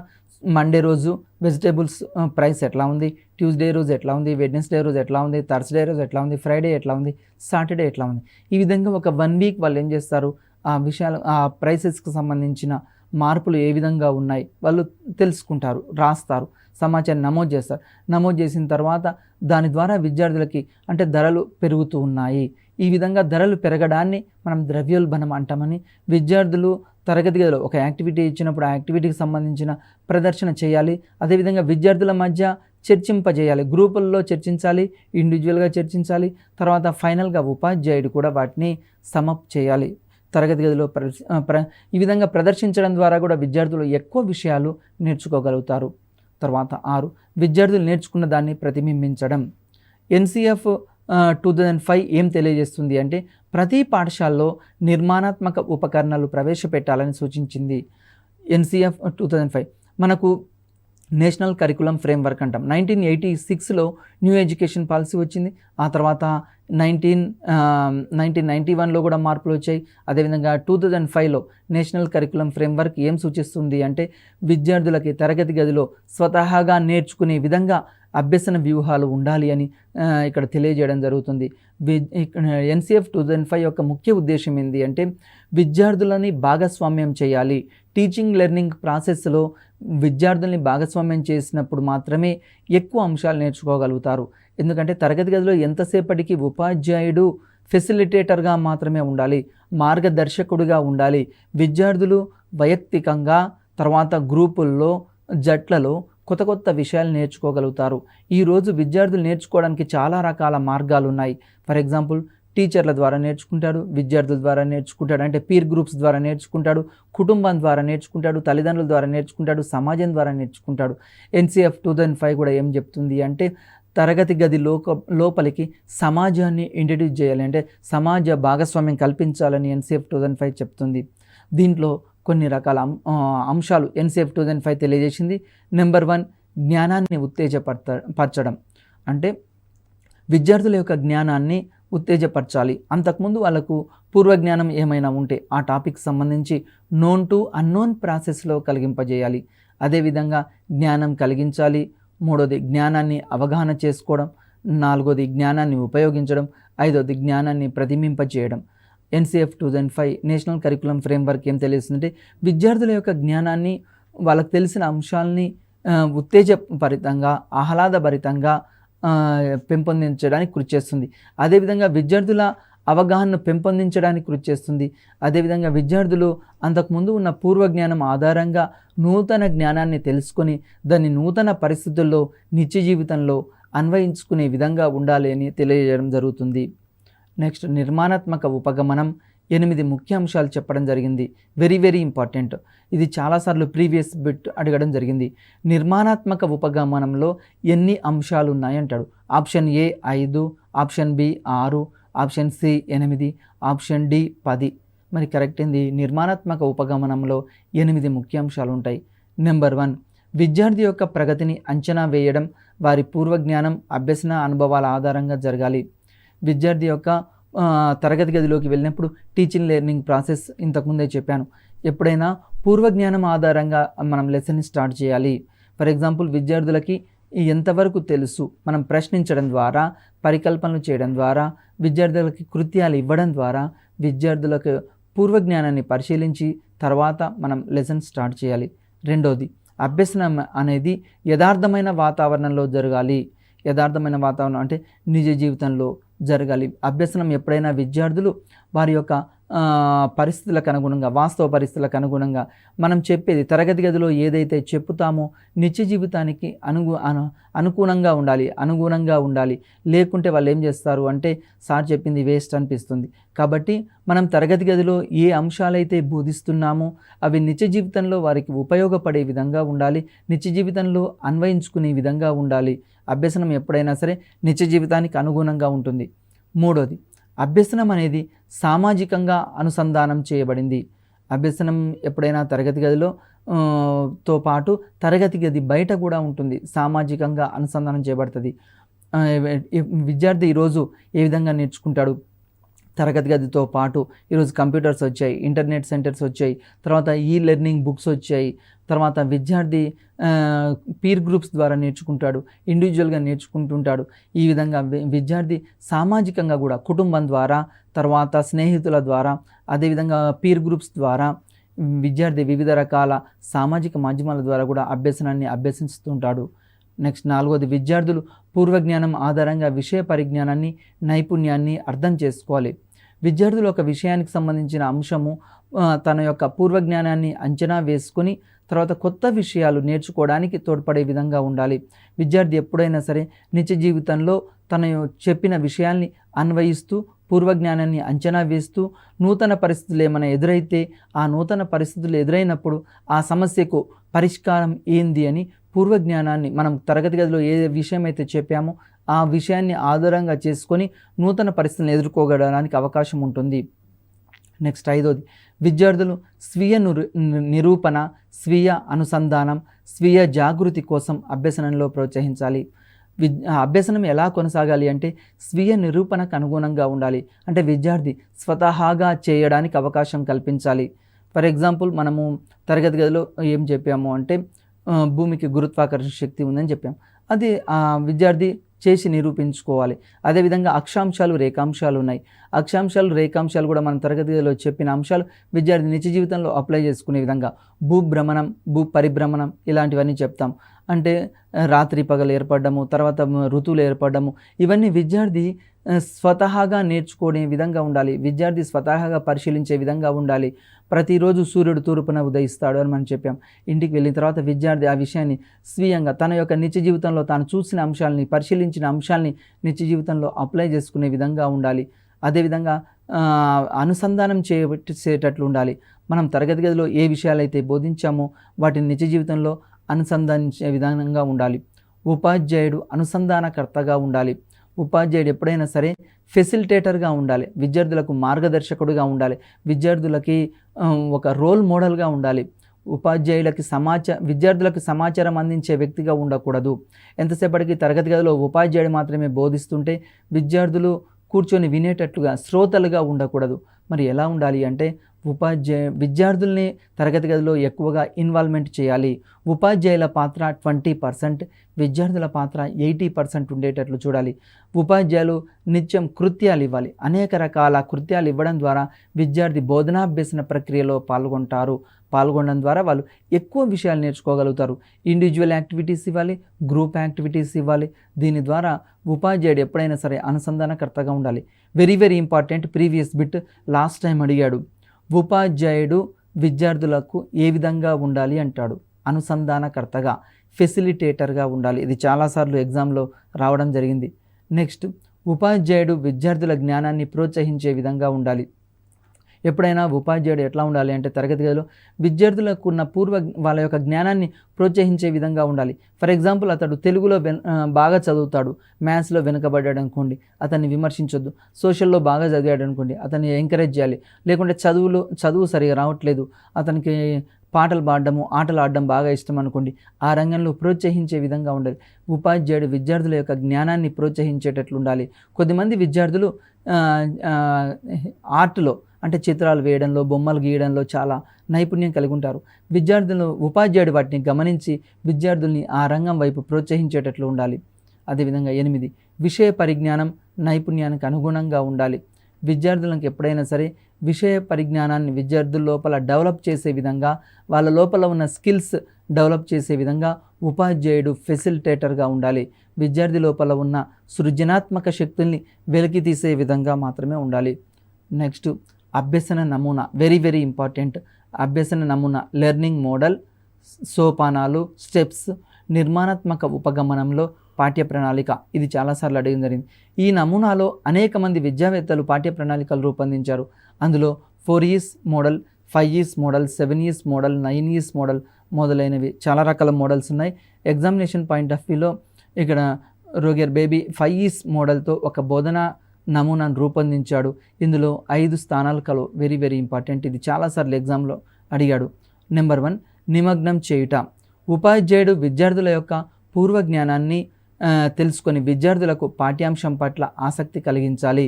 మండే రోజు వెజిటేబుల్స్ ప్రైస్ ఎట్లా ఉంది, ట్యూస్డే రోజు ఎట్లా ఉంది, వెడ్నెస్డే రోజు ఎట్లా ఉంది, థర్స్డే రోజు ఎట్లా ఉంది, ఫ్రైడే ఎట్లా ఉంది, సాటర్డే ఎట్లా ఉంది. ఈ విధంగా ఒక 1 వీక్ వాళ్ళు ఏం చేస్తారు, ఆ విషయాలు ఆ ప్రైసెస్కి సంబంధించిన మార్పులు ఏ విధంగా ఉన్నాయి వాళ్ళు తెలుసుకుంటారు, రాస్తారు, సమాచారం నమోదు చేస్తారు. నమోదు చేసిన తర్వాత దాని ద్వారా విద్యార్థులకి అంటే ధరలు పెరుగుతూ ఉన్నాయి, ఈ విధంగా ధరలు పెరగడాన్ని మనం ద్రవ్యోల్బణం అంటామని విద్యార్థులు తరగతి గదిలో ఒక యాక్టివిటీ ఇచ్చినప్పుడు ఆ యాక్టివిటీకి సంబంధించిన ప్రదర్శన చేయాలి. అదేవిధంగా విద్యార్థుల మధ్య చర్చింపజేయాలి, గ్రూపుల్లో చర్చించాలి, ఇండివిజువల్గా చర్చించాలి. తర్వాత ఫైనల్గా ఉపాధ్యాయుడు కూడా వాటిని సమప్ చేయాలి. తరగతి గదిలో ఈ విధంగా ప్రదర్శించడం ద్వారా కూడా విద్యార్థులు ఎక్కువ విషయాలు నేర్చుకోగలుగుతారు. తర్వాత 6 విద్యార్థులు నేర్చుకున్న దాన్ని ప్రతిబింబించడం. NCF 2005 ఏం తెలియజేస్తుంది అంటే ప్రతి పాఠశాలలో నిర్మాణాత్మక ఉపకరణాలు ప్రవేశపెట్టాలని సూచించింది. NCF 2005 మనకు నేషనల్ కరికులం ఫ్రేమ్వర్క్ అంటాం. 1986లో న్యూ ఎడ్యుకేషన్ పాలసీ వచ్చింది. ఆ తర్వాత 1991లో కూడా మార్పులు వచ్చాయి. అదేవిధంగా 2005లో నేషనల్ కరికులం ఫ్రేమ్వర్క్ ఏం సూచిస్తుంది అంటే విద్యార్థులకి తరగతి గదిలో స్వతహాగా నేర్చుకునే విధంగా అభ్యసన వ్యూహాలు ఉండాలి అని ఇక్కడ తెలియజేయడం జరుగుతుంది. NCF 2005 యొక్క ముఖ్య ఉద్దేశం ఏంటి అంటే విద్యార్థులని భాగస్వామ్యం చేయాలి. టీచింగ్ లెర్నింగ్ ప్రాసెస్లో విద్యార్థుల్ని భాగస్వామ్యం చేసినప్పుడు మాత్రమే ఎక్కువ అంశాలు నేర్చుకోగలుగుతారు. ఎందుకంటే తరగతి గదిలో ఎంతసేపటికి ఉపాధ్యాయుడు ఫెసిలిటేటర్గా మాత్రమే ఉండాలి, మార్గదర్శకుడిగా ఉండాలి. విద్యార్థులు వైయక్తికంగా తర్వాత గ్రూపుల్లో జట్లలో కొత్త కొత్త విషయాలు నేర్చుకోగలుగుతారు. ఈరోజు విద్యార్థులు నేర్చుకోవడానికి చాలా రకాల మార్గాలు ఉన్నాయి. ఫర్ ఎగ్జాంపుల్ టీచర్ల ద్వారా నేర్చుకుంటాడు, విద్యార్థుల ద్వారా నేర్చుకుంటాడు, అంటే పీర్ గ్రూప్స్ ద్వారా నేర్చుకుంటాడు, కుటుంబం ద్వారా నేర్చుకుంటాడు, తల్లిదండ్రుల ద్వారా నేర్చుకుంటాడు, సమాజం ద్వారా నేర్చుకుంటాడు. NCF 2005 కూడా ఏం చెప్తుంది అంటే తరగతి గది లోపలికి సమాజాన్ని ఇంట్రడ్యూస్ చేయాలి, అంటే సమాజ భాగస్వామ్యం కల్పించాలని NCF 2005 చెప్తుంది. దీంట్లో కొన్ని రకాల అంశాలు NCF 2005 తెలియజేసింది. నెంబర్ 1 జ్ఞానాన్ని ఉత్తేజపరచడం, అంటే విద్యార్థుల యొక్క జ్ఞానాన్ని ఉత్తేజపరచాలి. అంతకుముందు వాళ్ళకు పూర్వజ్ఞానం ఏమైనా ఉంటే ఆ టాపిక్ సంబంధించి నోన్ టు అన్నోన్ ప్రాసెస్లో కలిగింపజేయాలి. అదేవిధంగా జ్ఞానం కలిగించాలి. మూడోది జ్ఞానాన్ని అవగాహన చేసుకోవడం, నాలుగోది జ్ఞానాన్ని ఉపయోగించడం, ఐదోది జ్ఞానాన్ని ప్రతిబింబచేయడం. NCF 2005 నేషనల్ కరికులం ఫ్రేమ్వర్క్ ఏం తెలియజేస్తుందంటే విద్యార్థుల యొక్క జ్ఞానాన్ని, వాళ్ళకు తెలిసిన అంశాలని ఉత్తేజభరితంగా ఆహ్లాదభరితంగా పెంపొందించడానికి కృషి చేస్తుంది. అదేవిధంగా విద్యార్థుల అవగాహనను పెంపొందించడానికి కృషి చేస్తుంది. అదేవిధంగా విద్యార్థులు అంతకుముందు ఉన్న పూర్వజ్ఞానం ఆధారంగా నూతన జ్ఞానాన్ని తెలుసుకొని దాన్ని నూతన పరిస్థితుల్లో నిత్య జీవితంలో అన్వయించుకునే విధంగా ఉండాలి అని తెలియజేయడం జరుగుతుంది. నెక్స్ట్ నిర్మాణాత్మక ఉపగమనం 8 ముఖ్య అంశాలు చెప్పడం జరిగింది. Very very important. ఇది చాలాసార్లు ప్రీవియస్ బిట్ అడగడం జరిగింది. నిర్మాణాత్మక ఉపగమనంలో ఎన్ని అంశాలు ఉన్నాయంటాడు. Option A 5, option B 6, option C 8, option D 10. మరి కరెక్ట్ ఏంది? నిర్మాణాత్మక ఉపగమనంలో 8 ముఖ్య అంశాలు ఉంటాయి. నెంబర్ 1 విద్యార్థి యొక్క ప్రగతిని అంచనా వేయడం వారి పూర్వజ్ఞానం అభ్యసన అనుభవాల ఆధారంగా జరగాలి. విద్యార్థి యొక్క తరగతి గదిలోకి వెళ్ళినప్పుడు టీచింగ్ లెర్నింగ్ ప్రాసెస్ ఇంతకుముందే చెప్పాను. ఎప్పుడైనా పూర్వజ్ఞానం ఆధారంగా మనం లెసన్ని స్టార్ట్ చేయాలి. ఫర్ ఎగ్జాంపుల్ విద్యార్థులకి ఎంతవరకు తెలుసు మనం ప్రశ్నించడం ద్వారా, పరికల్పనలు చేయడం ద్వారా, విద్యార్థులకి కృత్యాలు ఇవ్వడం ద్వారా విద్యార్థులకు పూర్వజ్ఞానాన్ని పరిశీలించి తర్వాత మనం లెసన్ స్టార్ట్ చేయాలి. రెండోది అభ్యసనం అనేది యథార్థమైన వాతావరణంలో జరగాలి. యథార్థమైన వాతావరణం అంటే నిజ జీవితంలో జరగాలి. అభ్యసనం ఎప్పుడైనా విద్యార్థులు వారి యొక్క పరిస్థితులకు అనుగుణంగా, వాస్తవ పరిస్థితులకు అనుగుణంగా మనం చెప్పేది తరగతి గదిలో ఏదైతే చెప్పుతామో నిత్య జీవితానికి అనుగుణంగా ఉండాలి. లేకుంటే వాళ్ళు ఏం చేస్తారు అంటే సార్ చెప్పింది వేస్ట్ అనిపిస్తుంది. కాబట్టి మనం తరగతి గదిలో ఏ అంశాలైతే బోధిస్తున్నామో అవి నిత్య జీవితంలో వారికి ఉపయోగపడే విధంగా ఉండాలి, నిత్య జీవితంలో అన్వయించుకునే విధంగా ఉండాలి. అభ్యసనం ఎప్పుడైనా సరే నిత్య జీవితానికి అనుగుణంగా ఉంటుంది. మూడోది అభ్యసనం అనేది సామాజికంగా అనుసంధానం చేయబడింది. అభ్యసనం ఎప్పుడైనా తరగతి గదిలో తో పాటు తరగతి గది బయట కూడా ఉంటుంది, సామాజికంగా అనుసంధానం చేయబడుతుంది. విద్యార్థి ఈరోజు ఏ విధంగా నేర్చుకుంటాడు? తరగతి గదితో పాటు ఈరోజు కంప్యూటర్స్ వచ్చాయి, ఇంటర్నెట్ సెంటర్స్ వచ్చాయి, తర్వాత లెర్నింగ్ బుక్స్ వచ్చాయి, తర్వాత విద్యార్థి పీర్ గ్రూప్స్ ద్వారా నేర్చుకుంటాడు, ఇండివిజువల్గా నేర్చుకుంటుంటాడు. ఈ విధంగా విద్యార్థి సామాజికంగా కూడా కుటుంబం ద్వారా, తర్వాత స్నేహితుల ద్వారా, అదేవిధంగా పీర్ గ్రూప్స్ ద్వారా విద్యార్థి వివిధ రకాల సామాజిక మాధ్యమాల ద్వారా కూడా అభ్యసనాన్ని అభ్యసిస్తుంటాడు. నెక్స్ట్ నాలుగోది విద్యార్థులు పూర్వజ్ఞానం ఆధారంగా విషయ పరిజ్ఞానాన్ని, నైపుణ్యాన్ని అర్థం చేసుకోవాలి. విద్యార్థులు ఒక విషయానికి సంబంధించిన అంశము తన యొక్క పూర్వజ్ఞానాన్ని అంచనా వేసుకొని తర్వాత కొత్త విషయాలు నేర్చుకోవడానికి తోడ్పడే విధంగా ఉండాలి. విద్యార్థి ఎప్పుడైనా సరే నిత్య జీవితంలో తన చెప్పిన విషయాల్ని అన్వయిస్తూ పూర్వజ్ఞానాన్ని అంచనా వేస్తూ నూతన పరిస్థితులు ఏమైనా ఎదురైతే ఆ నూతన పరిస్థితులు ఎదురైనప్పుడు ఆ సమస్యకు పరిష్కారం ఏంది అని పూర్వజ్ఞానాన్ని మనం తరగతి గదిలో ఏ విషయం అయితే చెప్పామో ఆ విషయాన్ని ఆధారంగా చేసుకొని నూతన పరిస్థితులను ఎదుర్కోగలడానికి అవకాశం ఉంటుంది. నెక్స్ట్ ఐదోది, విద్యార్థులు స్వీయ నిరూపణ, స్వీయ అనుసంధానం, స్వీయ జాగృతి కోసం అభ్యసనంలో ప్రోత్సహించాలి. అభ్యసనం ఎలా కొనసాగాలి అంటే స్వీయ నిరూపణకు అనుగుణంగా ఉండాలి. అంటే విద్యార్థి స్వతహాగా చేయడానికి అవకాశం కల్పించాలి. ఫర్ ఎగ్జాంపుల్, మనము తరగతి గదిలో ఏం చెప్పాము అంటే భూమికి గురుత్వాకర్షణ శక్తి ఉందని చెప్పాము. అది విద్యార్థి చేసి నిరూపించుకోవాలి. అదేవిధంగా అక్షాంశాలు, రేఖాంశాలు ఉన్నాయి. అక్షాంశాలు, రేఖాంశాలు కూడా మనం తరగతి గదిలో చెప్పిన అంశాలు విద్యార్థి నిత్య జీవితంలో అప్లై చేసుకునే విధంగా భూభ్రమణం, భూ పరిభ్రమణం ఇలాంటివన్నీ చెప్తాం. అంటే రాత్రి పగలు ఏర్పడము, తర్వాత ఋతువులు ఏర్పడము, ఇవన్నీ విద్యార్థి స్వతహాగా నేర్చుకునే విధంగా ఉండాలి. విద్యార్థి స్వతహాగా పరిశీలించే విధంగా ఉండాలి. ప్రతిరోజు సూర్యుడు తూర్పున ఉదయిస్తాడు అని మనం చెప్పాం. ఇంటికి వెళ్ళిన తర్వాత విద్యార్థి ఆ విషయాన్ని స్వీయంగా తన యొక్క నిత్య జీవితంలో తాను చూసిన అంశాలని, పరిశీలించిన అంశాలని నిత్య జీవితంలో అప్లై చేసుకునే విధంగా ఉండాలి. అదేవిధంగా అనుసంధానం చేసేటట్లు ఉండాలి. మనం తరగతి గదిలో ఏ విషయాలైతే బోధించామో వాటిని నిత్య జీవితంలో అనుసంధానించే విధానంగా ఉండాలి. ఉపాధ్యాయుడు అనుసంధానకర్తగా ఉండాలి. ఉపాధ్యాయుడు ఎప్పుడైనా సరే ఫెసిలిటేటర్గా ఉండాలి. విద్యార్థులకు మార్గదర్శకుడుగా ఉండాలి. విద్యార్థులకి ఒక రోల్ మోడల్గా ఉండాలి. విద్యార్థులకు సమాచారం అందించే వ్యక్తిగా ఉండకూడదు. ఎంతసేపటికి తరగతి గదిలో ఉపాధ్యాయుడు మాత్రమే బోధిస్తుంటే విద్యార్థులు కూర్చొని వినేటట్లుగా శ్రోతలుగా ఉండకూడదు. మరి ఎలా ఉండాలి అంటే విద్యార్థుల్ని తరగతి గదిలో ఎక్కువగా ఇన్వాల్వ్మెంట్ చేయాలి. ఉపాధ్యాయుల పాత్ర 20%, విద్యార్థుల పాత్ర 80% ఉండేటట్లు చూడాలి. ఉపాధ్యాయులు నిత్యం కృత్యాలు ఇవ్వాలి. అనేక రకాల కృత్యాలు ఇవ్వడం ద్వారా విద్యార్థి బోధనాభ్యసన ప్రక్రియలో పాల్గొనడం ద్వారా వాళ్ళు ఎక్కువ విషయాలు నేర్చుకోగలుగుతారు. ఇండివిజువల్ యాక్టివిటీస్ ఇవ్వాలి, గ్రూప్ యాక్టివిటీస్ ఇవ్వాలి. దీని ద్వారా ఉపాధ్యాయుడు ఎప్పుడైనా సరే అనుసంధానకర్తగా ఉండాలి. Very very important previous bit last time అడిగాడు. ఉపాధ్యాయుడు విద్యార్థులకు ఏ విధంగా ఉండాలి అంటాడు. అనుసంధానకర్తగా, ఫెసిలిటేటర్గా ఉండాలి. ఇది చాలాసార్లు ఎగ్జామ్లో రావడం జరిగింది. నెక్స్ట్, ఉపాధ్యాయుడు విద్యార్థుల జ్ఞానాన్ని ప్రోత్సహించే విధంగా ఉండాలి. ఎప్పుడైనా ఉపాధ్యాయుడు ఎట్లా ఉండాలి అంటే తరగతి గదిలో విద్యార్థులకు ఉన్న వాళ్ళ యొక్క జ్ఞానాన్ని ప్రోత్సహించే విధంగా ఉండాలి. ఫర్ ఎగ్జాంపుల్, అతడు తెలుగులో బాగా చదువుతాడు, మ్యాథ్స్లో వెనుకబడ్డాడు అనుకోండి, అతన్ని విమర్శించొద్దు. సోషల్లో బాగా చదివాడు అనుకోండి, అతన్ని ఎంకరేజ్ చేయాలి. లేకుంటే చదువు సరిగా రావట్లేదు, అతనికి పాటలు పాడడము, ఆటలు ఆడడం బాగా ఇష్టం అనుకోండి, ఆ రంగంలో ప్రోత్సహించే విధంగా ఉండాలి. ఉపాధ్యాయుడు విద్యార్థుల యొక్క జ్ఞానాన్ని ప్రోత్సహించేటట్లు ఉండాలి. కొద్దిమంది విద్యార్థులు ఆర్ట్లో అంటే చిత్రాలు వేయడంలో, బొమ్మలు గీయడంలో చాలా నైపుణ్యం కలిగి ఉంటారు. ఉపాధ్యాయుడు వాటిని గమనించి విద్యార్థుల్ని ఆ రంగం వైపు ప్రోత్సహించేటట్లు ఉండాలి. అదేవిధంగా 8, విషయ పరిజ్ఞానం నైపుణ్యానికి అనుగుణంగా ఉండాలి. విద్యార్థులకు ఎప్పుడైనా సరే విషయ పరిజ్ఞానాన్ని విద్యార్థుల లోపల డెవలప్ చేసే విధంగా, వాళ్ళ లోపల ఉన్న స్కిల్స్ డెవలప్ చేసే విధంగా ఉపాధ్యాయుడు ఫెసిలిటేటర్గా ఉండాలి. విద్యార్థి లోపల ఉన్న సృజనాత్మక శక్తుల్ని వెలికి తీసే విధంగా మాత్రమే ఉండాలి. నెక్స్ట్, అభ్యసన నమూనా వెరీ వెరీ ఇంపార్టెంట్. అభ్యసన నమూనా లెర్నింగ్ మోడల్, సోపానాలు, స్టెప్స్, నిర్మాణాత్మక ఉపగమనంలో పాఠ్య ప్రణాళిక. ఇది చాలాసార్లు అడిగిన జరిగింది. ఈ నమూనాలో అనేక మంది విద్యావేత్తలు పాఠ్య ప్రణాళికలు రూపొందించారు. అందులో 4 years model, 5 years model, 7 years model, 9 years model మొదలైనవి చాలా రకాల మోడల్స్ ఉన్నాయి. ఎగ్జామినేషన్ పాయింట్ ఆఫ్ వ్యూలో ఇక్కడ రోగర్ బేబీ 5 years మోడల్తో ఒక బోధనా నమూనాను రూపొందించాడు. ఇందులో 5 స్థానాలు కలవు. Very very important. ఇది చాలాసార్లు ఎగ్జామ్లో అడిగాడు. నెంబర్ 1, నిమగ్నం చేయుట. ఉపాధ్యాయుడు విద్యార్థుల యొక్క పూర్వ జ్ఞానాన్ని తెలుసుకొని విద్యార్థులకు పాఠ్యాంశం పట్ల ఆసక్తి కలిగించాలి.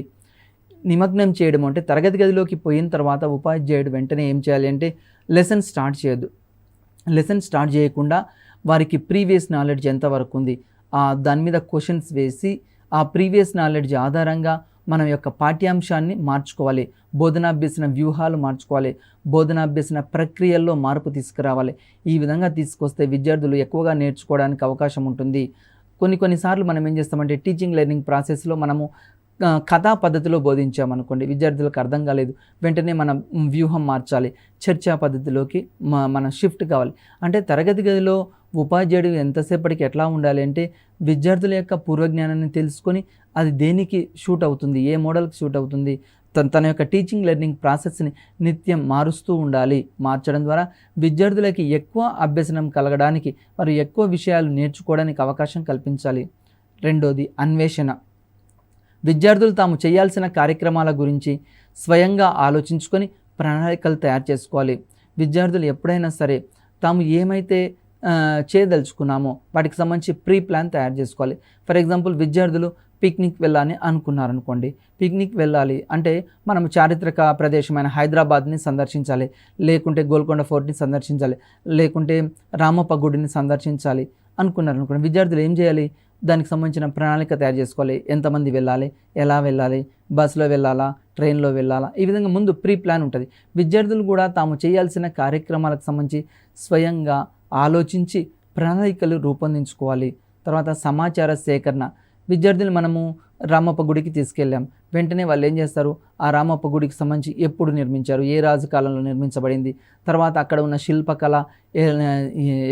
నిమగ్నం చేయడం అంటే తరగతి గదిలోకి పోయిన తర్వాత ఉపాధ్యాయుడు వెంటనే ఏం చేయాలి అంటే లెసన్ స్టార్ట్ చేయొద్దు. లెసన్ స్టార్ట్ చేయకుండా వారికి ప్రీవియస్ నాలెడ్జ్ ఎంతవరకు ఉంది దాని మీద క్వశ్చన్స్ వేసి ఆ ప్రీవియస్ నాలెడ్జ్ ఆధారంగా మనం యొక్క పాఠ్యాంశాన్ని మార్చుకోవాలి. బోధనాభ్యసన వ్యూహాలు మార్చుకోవాలి. బోధనాభ్యసన ప్రక్రియల్లో మార్పు తీసుకురావాలి. ఈ విధంగా తీసుకొస్తే విద్యార్థులు ఎక్కువగా నేర్చుకోవడానికి అవకాశం ఉంటుంది. కొన్నిసార్లు మనం ఏం చేస్తామంటే టీచింగ్ లెర్నింగ్ ప్రాసెస్లో మనము కథా పద్ధతిలో బోధించామనుకోండి, విద్యార్థులకు అర్థం కాలేదు, వెంటనే మనం వ్యూహం మార్చాలి. చర్చా పద్ధతిలోకి మనం షిఫ్ట్ కావాలి. అంటే తరగతి గదిలో ఉపాధ్యాయుడు ఎంతసేపటికి ఎట్లా ఉండాలి అంటే విద్యార్థుల యొక్క పూర్వజ్ఞానాన్ని తెలుసుకొని అది దేనికి షూట్ అవుతుంది, ఏ మోడల్కి షూట్ అవుతుంది, తన యొక్క టీచింగ్ లెర్నింగ్ ప్రాసెస్ని నిత్యం మారుస్తూ ఉండాలి. మార్చడం ద్వారా విద్యార్థులకి ఎక్కువ అభ్యసనం కలగడానికి, మరి ఎక్కువ విషయాలు నేర్చుకోవడానికి అవకాశం కల్పించాలి. రెండోది, అన్వేషణ. విద్యార్థులు తాము చేయాల్సిన కార్యక్రమాల గురించి స్వయంగా ఆలోచించుకొని ప్రణాళికలు తయారు చేసుకోవాలి. విద్యార్థులు ఎప్పుడైనా సరే తాము ఏమైతే చేయదలుచుకున్నామో వాటికి సంబంధించి ప్రీ ప్లాన్ తయారు చేసుకోవాలి. ఫర్ ఎగ్జాంపుల్ విద్యార్థులు పిక్నిక్ వెళ్ళాలని అనుకున్నారనుకోండి. పిక్నిక్ వెళ్ళాలి అంటే మనం చారిత్రక ప్రదేశమైన హైదరాబాద్ని సందర్శించాలి, లేకుంటే గోల్కొండ ఫోర్ట్ని సందర్శించాలి, లేకుంటే రామప్ప గుడిని సందర్శించాలి అనుకున్నారనుకోండి. విద్యార్థులు ఏం చేయాలి? దానికి సంబంధించిన ప్రణాళిక తయారు చేసుకోవాలి. ఎంతమంది వెళ్ళాలి, ఎలా వెళ్ళాలి, బస్సులో వెళ్ళాలా, ట్రైన్లో వెళ్ళాలా, ఈ విధంగా ముందు ప్రీ ప్లాన్ ఉంటుంది. విద్యార్థులు కూడా తాము చేయాల్సిన కార్యక్రమాలకు సంబంధించి స్వయంగా ఆలోచించి ప్రణాళికలు రూపొందించుకోవాలి. తర్వాత సమాచార సేకరణ. విద్యార్థులు మనము రామప్ప గుడికి తీసుకెళ్ళాం, వెంటనే వాళ్ళు ఏం చేస్తారు? ఆ రామప్ప గుడికి సంబంధించి ఎప్పుడు నిర్మించారు, ఏ రాజు కాలంలో నిర్మించబడింది, తర్వాత అక్కడ ఉన్న శిల్పకళ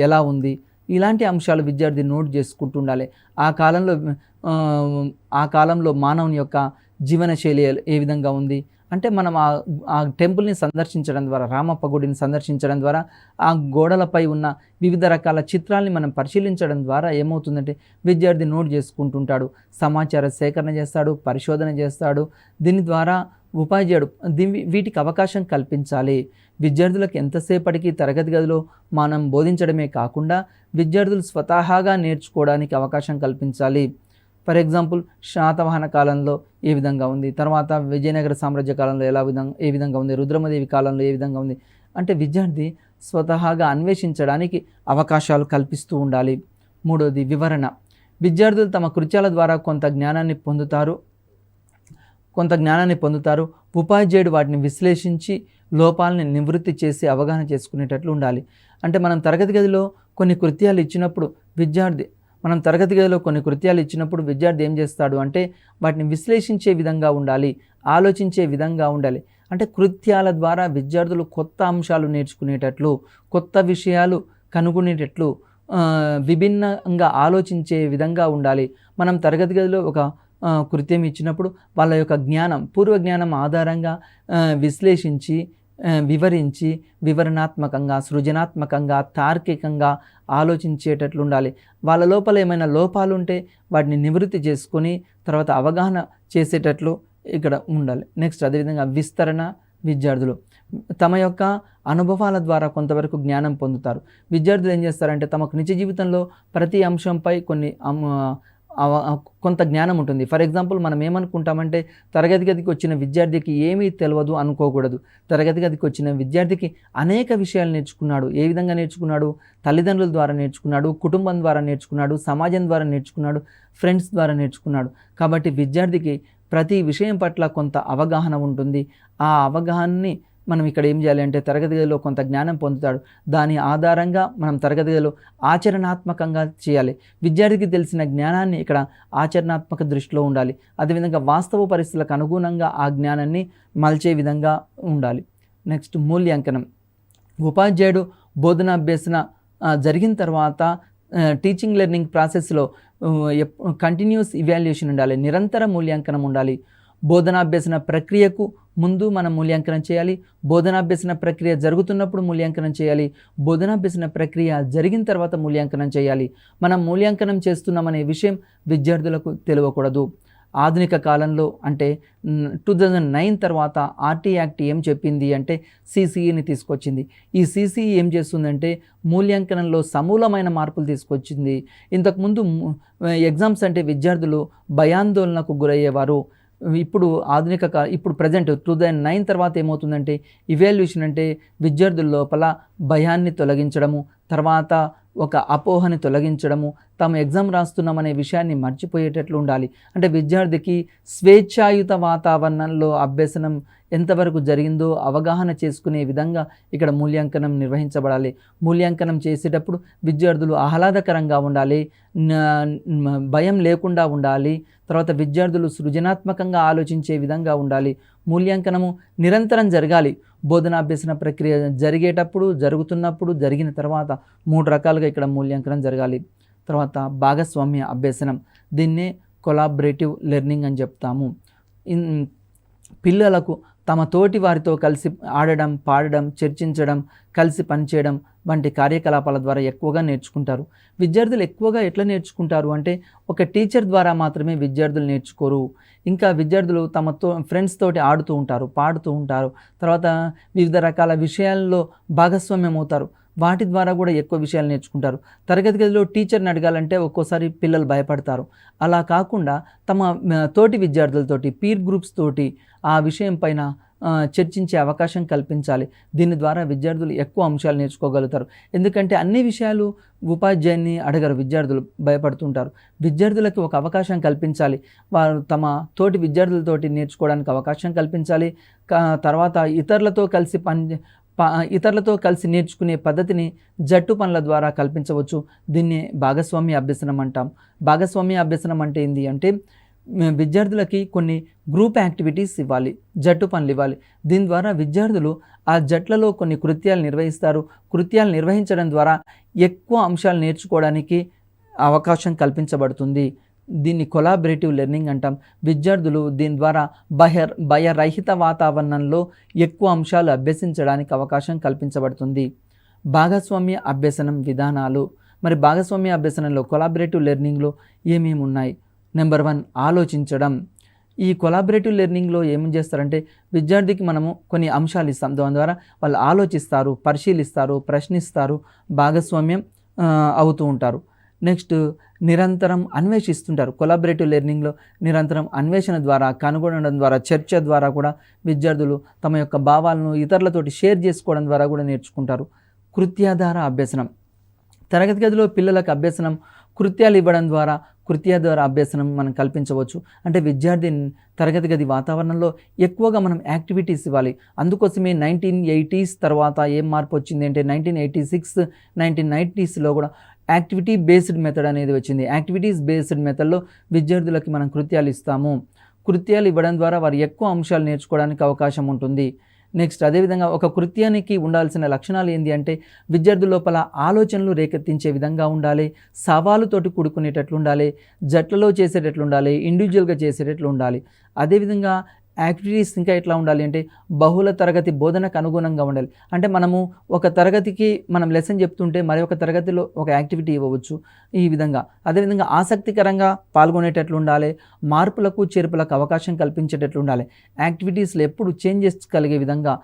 ఎలా ఉంది, ఇలాంటి అంశాలు విద్యార్థి నోట్ చేసుకుంటూ ఉండాలి. ఆ కాలంలో మానవుని యొక్క జీవనశైలి ఏ విధంగా ఉంది అంటే మనం ఆ టెంపుల్ని సందర్శించడం ద్వారా, రామప్ప గుడిని సందర్శించడం ద్వారా, ఆ గోడలపై ఉన్న వివిధ రకాల చిత్రాల్ని మనం పరిశీలించడం ద్వారా ఏమవుతుందంటే విద్యార్థి నోట్ చేసుకుంటుంటాడు, సమాచార సేకరణ చేస్తాడు, పరిశోధన చేస్తాడు. దీని ద్వారా ఉపాధ్యాయుడు వీటికి అవకాశం కల్పించాలి. విద్యార్థులకు ఎంతసేపటికి తరగతి గదిలో మనం బోధించడమే కాకుండా విద్యార్థులు స్వతహాగా నేర్చుకోవడానికి అవకాశం కల్పించాలి. ఫర్ ఎగ్జాంపుల్ శాతవాహన కాలంలో ఏ విధంగా ఉంది, తర్వాత విజయనగర సామ్రాజ్య కాలంలో ఏ విధంగా ఉంది, రుద్రమదేవి కాలంలో ఏ విధంగా ఉంది అంటే విద్యార్థి స్వతహాగా అన్వేషించడానికి అవకాశాలు కల్పిస్తూ ఉండాలి. మూడోది వివరణ. విద్యార్థులు తమ కృత్యాల ద్వారా కొంత జ్ఞానాన్ని పొందుతారు. ఉపాధ్యాయుడు వాటిని విశ్లేషించి లోపాలని నివృత్తి చేసి అవగాహన చేసుకునేటట్లు ఉండాలి. అంటే మనం తరగతి గదిలో కొన్ని కృత్యాలు ఇచ్చినప్పుడు విద్యార్థి ఏం చేస్తాడు అంటే వాటిని విశ్లేషించే విధంగా ఉండాలి, ఆలోచించే విధంగా ఉండాలి. అంటే కృత్యాల ద్వారా విద్యార్థులు కొత్త అంశాలు నేర్చుకునేటట్లు, కొత్త విషయాలు కనుగొనేటట్లు, విభిన్నంగా ఆలోచించే విధంగా ఉండాలి. మనం తరగతి గదిలో ఒక కృత్యం ఇచ్చినప్పుడు వాళ్ళ యొక్క పూర్వ జ్ఞానం ఆధారంగా విశ్లేషించి, వివరించి, వివరణాత్మకంగా, సృజనాత్మకంగా, తార్కికంగా ఆలోచించేటట్లు ఉండాలి. వాళ్ళ లోపల ఏమైనా లోపాలు ఉంటే వాటిని నివృత్తి చేసుకొని తర్వాత అవగాహన చేసేటట్లు ఇక్కడ ఉండాలి. నెక్స్ట్ అదేవిధంగా విస్తరణ. విద్యార్థులు తమ యొక్క అనుభవాల ద్వారా కొంతవరకు జ్ఞానం పొందుతారు. విద్యార్థులు ఏం చేస్తారంటే తమకు నిజ జీవితంలో ప్రతి అంశంపై కొంత జ్ఞానం ఉంటుంది. ఫర్ ఎగ్జాంపుల్ మనం ఏమనుకుంటామంటే తరగతి గదికి వచ్చిన విద్యార్థికి ఏమీ తెలియదు అనుకోకూడదు. తరగతి గదికి వచ్చిన విద్యార్థికి అనేక విషయాలు నేర్చుకున్నాడు. ఏ విధంగా నేర్చుకున్నాడు? తల్లిదండ్రుల ద్వారా నేర్చుకున్నాడు, కుటుంబం ద్వారా నేర్చుకున్నాడు, సమాజం ద్వారా నేర్చుకున్నాడు, ఫ్రెండ్స్ ద్వారా నేర్చుకున్నాడు. కాబట్టి విద్యార్థికి ప్రతి విషయం పట్ల కొంత అవగాహన ఉంటుంది. ఆ అవగాహనని మనం ఇక్కడ ఏం చేయాలి అంటే తరగతి గదిలో కొంత జ్ఞానం పొందుతాడు. దాని ఆధారంగా మనం తరగతి గదిలో ఆచరణాత్మకంగా చేయాలి. విద్యార్థికి తెలిసిన జ్ఞానాన్ని ఇక్కడ ఆచరణాత్మక దృష్టిలో ఉండాలి. అదేవిధంగా వాస్తవ పరిస్థితులకు అనుగుణంగా ఆ జ్ఞానాన్ని మలిచే విధంగా ఉండాలి. నెక్స్ట్ మూల్యాంకనం. ఉపాధ్యాయుడు బోధనాభ్యసన జరిగిన తర్వాత టీచింగ్ లెర్నింగ్ ప్రాసెస్లో కంటిన్యూస్ ఇవాల్యుయేషన్ ఉండాలి, నిరంతర మూల్యాంకనం ఉండాలి. బోధనాభ్యసన ప్రక్రియకు ముందు మనం మూల్యాంకనం చేయాలి, బోధనాభ్యసన ప్రక్రియ జరుగుతున్నప్పుడు మూల్యాంకనం చేయాలి, బోధనాభ్యసన ప్రక్రియ జరిగిన తర్వాత మూల్యాంకనం చేయాలి. మనం మూల్యాంకనం చేస్తున్నామనే విషయం విద్యార్థులకు తెలియకూడదు. ఆధునిక కాలంలో అంటే 2009 తర్వాత ఆర్టీ యాక్ట్ ఏం చెప్పింది అంటే సిసిఈని తీసుకొచ్చింది. ఈ సిసిఈ ఏం చేస్తుందంటే మూల్యాంకనంలో సమూలమైన మార్పులు తీసుకొచ్చింది. ఇంతకుముందు ఎగ్జామ్స్ అంటే విద్యార్థులు భయాందోళనకు గురయ్యేవారు. ఇప్పుడు ప్రజెంట్ 2009 తర్వాత ఏమవుతుందంటే ఇవాల్యుయేషన్ అంటే విద్యార్థుల లోపల భయాన్ని తొలగించడము, తర్వాత ఒక అపోహని తొలగించడము, తాము ఎగ్జామ్ రాస్తున్నామనే విషయాన్ని మర్చిపోయేటట్లు ఉండాలి. అంటే విద్యార్థికి స్వేచ్ఛాయుత వాతావరణంలో అభ్యసనం ఎంతవరకు జరిగిందో అవగాహన చేసుకునే విధంగా ఇక్కడ మూల్యాంకనం నిర్వహించబడాలి. మూల్యాంకనం చేసేటప్పుడు విద్యార్థులు ఆహ్లాదకరంగా ఉండాలి, భయం లేకుండా ఉండాలి, తర్వాత విద్యార్థులు సృజనాత్మకంగా ఆలోచించే విధంగా ఉండాలి. మూల్యాంకనము నిరంతరం జరగాలి. బోధనాభ్యసన ప్రక్రియ జరిగేటప్పుడు, జరుగుతున్నప్పుడు, జరిగిన తర్వాత 3 రకాలుగా ఇక్కడ మూల్యాంకనం జరగాలి. తర్వాత భాగస్వామ్య అభ్యసనం, దీన్నే కొలాబరేటివ్ లెర్నింగ్ అని చెప్తాము. పిల్లలకు తమ తోటి వారితో కలిసి ఆడడం, పాడడం, చర్చించడం, కలిసి పనిచేయడం వంటి కార్యకలాపాల ద్వారా ఎక్కువగా నేర్చుకుంటారు. విద్యార్థులు ఎక్కువగా ఎట్లా నేర్చుకుంటారు అంటే ఒక టీచర్ ద్వారా మాత్రమే విద్యార్థులు నేర్చుకోరు. ఇంకా విద్యార్థులు తమతో ఫ్రెండ్స్ తోటి ఆడుతూ ఉంటారు, పాడుతూ ఉంటారు. తర్వాత వివిధ రకాల విషయాల్లో భాగస్వామ్యం అవుతారు. వాటి ద్వారా కూడా ఎక్కువ విషయాలు నేర్చుకుంటారు. తరగతి గదిలో టీచర్ని అడగాలంటే ఒక్కోసారి పిల్లలు భయపడతారు. అలా కాకుండా తమ తోటి విద్యార్థులతోటి, పీర్ గ్రూప్స్ తోటి ఆ విషయం పైన చర్చించే అవకాశం కల్పించాలి. దీని ద్వారా విద్యార్థులు ఎక్కువ అంశాలు నేర్చుకోగలుగుతారు. ఎందుకంటే అన్ని విషయాలు ఉపాధ్యాయుని అడగరు, విద్యార్థులు భయపడుతుంటారు. విద్యార్థులకు ఒక అవకాశం కల్పించాలి. వారు తమ తోటి విద్యార్థులతోటి నేర్చుకోవడానికి అవకాశం కల్పించాలి. తర్వాత ఇతరులతో కలిసి నేర్చుకునే పద్ధతిని జట్టు పనుల ద్వారా కల్పించవచ్చు. దీన్ని భాగస్వామ్య అభ్యసనం అంటాం. భాగస్వామ్య అభ్యసనం అంటే ఏంటి అంటే విద్యార్థులకి కొన్ని గ్రూప్ యాక్టివిటీస్ ఇవ్వాలి, జట్టు పనులు ఇవ్వాలి. దీని ద్వారా విద్యార్థులు ఆ జట్లలో కొన్ని కృత్యాలు నిర్వహిస్తారు. కృత్యాలు నిర్వహించడం ద్వారా ఎక్కువ అంశాలు నేర్చుకోవడానికి అవకాశం కల్పించబడుతుంది. దీన్ని కొలాబరేటివ్ లెర్నింగ్ అంటాం. విద్యార్థులు దీని ద్వారా భయరహిత వాతావరణంలో ఎక్కువ అంశాలు అభ్యసించడానికి అవకాశం కల్పించబడుతుంది. భాగస్వామ్య అభ్యసనం విధానాలు. మరి భాగస్వామ్య అభ్యసనంలో కొలాబరేటివ్ లెర్నింగ్లో ఏమేమి ఉన్నాయి? నెంబర్ 1 ఆలోచించడం. ఈ కొలాబరేటివ్ లెర్నింగ్లో ఏం చేస్తారంటే విద్యార్థికి మనము కొన్ని అంశాలు ఇస్తాం. దాని ద్వారా వాళ్ళు ఆలోచిస్తారు, పరిశీలిస్తారు, ప్రశ్నిస్తారు, భాగస్వామ్యం అవుతూ ఉంటారు. నెక్స్ట్ నిరంతరం అన్వేషిస్తుంటారు. కొలాబరేటివ్ లెర్నింగ్లో నిరంతరం అన్వేషణ ద్వారా, కనుగొనడం ద్వారా, చర్చ ద్వారా కూడా విద్యార్థులు తమ యొక్క భావాలను ఇతరులతోటి షేర్ చేసుకోవడం ద్వారా కూడా నేర్చుకుంటారు. కృత్యాధార అభ్యసనం. తరగతి గదిలో పిల్లలకు అభ్యసనం కృత్యాలు ఇవ్వడం ద్వారా కృత్యాధార అభ్యసనం మనం కల్పించవచ్చు. అంటే విద్యార్థి తరగతి గది వాతావరణంలో ఎక్కువగా మనం యాక్టివిటీస్ ఇవ్వాలి. అందుకోసమే 1980s తర్వాత ఏం మార్పు వచ్చింది అంటే 1986, 1990sలో కూడా యాక్టివిటీ బేస్డ్ మెథడ్ అనేది వచ్చింది. యాక్టివిటీస్ బేస్డ్ మెథడ్లో విద్యార్థులకి మనం కృత్యాలు ఇస్తాము. కృత్యాలు ఇవ్వడం ద్వారా వారు ఎక్కువ అంశాలు నేర్చుకోవడానికి అవకాశం ఉంటుంది. నెక్స్ట్ అదేవిధంగా ఒక కృత్యానికి ఉండాల్సిన లక్షణాలు ఏంటి అంటే విద్యార్థుల లోపల ఆలోచనలు రేకెత్తించే విధంగా ఉండాలి, సవాలుతోటి కూడుకునేటట్లు ఉండాలి, జట్లలో చేసేటట్లు ఉండాలి, ఇండివిజువల్గా చేసేటట్లు ఉండాలి. అదేవిధంగా యాక్టివిటీస్ ఇంకా ఎట్లా ఉండాలి అంటే బహుళ తరగతి బోధనకు అనుగుణంగా ఉండాలి. అంటే మనము ఒక తరగతికి మనం లెసన్ చెప్తుంటే మరి ఒక తరగతిలో ఒక యాక్టివిటీ ఇవ్వవచ్చు. ఈ విధంగా అదేవిధంగా ఆసక్తికరంగా పాల్గొనేటట్లు ఉండాలి, మార్పులకు చేర్పులకు అవకాశం కల్పించేటట్లు ఉండాలి, యాక్టివిటీస్లో ఎప్పుడు చేంజెస్ కలిగే విధంగా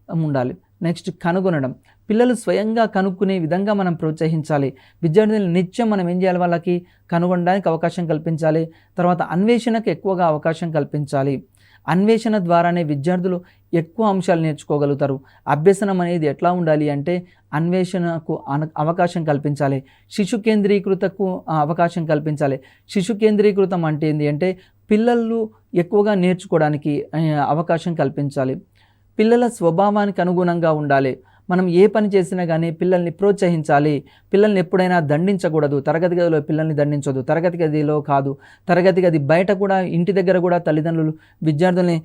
ఉండాలి. నెక్స్ట్ కనుగొనడం. పిల్లలు స్వయంగా కనుక్కునే విధంగా మనం ప్రోత్సహించాలి. విద్యార్థులను నిత్యం మనం ఏం చేయాలి, వాళ్ళకి కనుగొనడానికి అవకాశం కల్పించాలి. తర్వాత అన్వేషణకు ఎక్కువగా అవకాశం కల్పించాలి. అన్వేషణ ద్వారానే విద్యార్థులు ఎక్కువ అంశాలు నేర్చుకోగలుగుతారు. అభ్యసనం అనేది ఎట్లా ఉండాలి అంటే అన్వేషణకు అవకాశం కల్పించాలి, శిశు కేంద్రీకృతకు అవకాశం కల్పించాలి. శిశు కేంద్రీకృతం అంటే ఏంటి అంటే పిల్లలు ఎక్కువగా నేర్చుకోవడానికి అవకాశం కల్పించాలి. పిల్లల స్వభావానికి అనుగుణంగా ఉండాలి. మనం ఏ పని చేసినా కానీ పిల్లల్ని ప్రోత్సహించాలి. పిల్లల్ని ఎప్పుడైనా దండించకూడదు. తరగతి గదిలో పిల్లల్ని దండించవద్దు. తరగతి గదిలో కాదు, తరగతి గది బయట కూడా, ఇంటి దగ్గర కూడా తల్లిదండ్రులు విద్యార్థుల్ని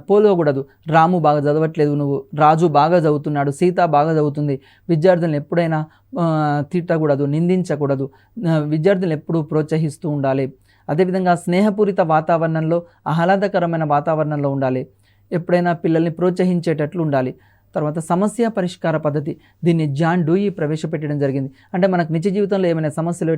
పోలవకూడదు. రాము బాగా చదవట్లేదు, నువ్వు రాజు బాగా చదువుతున్నాడు, సీత బాగా చదువుతుంది. విద్యార్థులను ఎప్పుడైనా తిట్టకూడదు, నిందించకూడదు. విద్యార్థులను ఎప్పుడూ ప్రోత్సహిస్తూ ఉండాలి. అదేవిధంగా స్నేహపూరిత వాతావరణంలో, ఆహ్లాదకరమైన వాతావరణంలో ఉండాలి. ఎప్పుడైనా పిల్లల్ని ప్రోత్సహించేటట్లు ఉండాలి. తర్వాత సమస్య పరిష్కార పద్ధతి. దీన్ని జాన్ డూయి ప్రవేశపెట్టడం జరిగింది. అంటే మనకు నిత్య జీవితంలో ఏమైనా సమస్యలు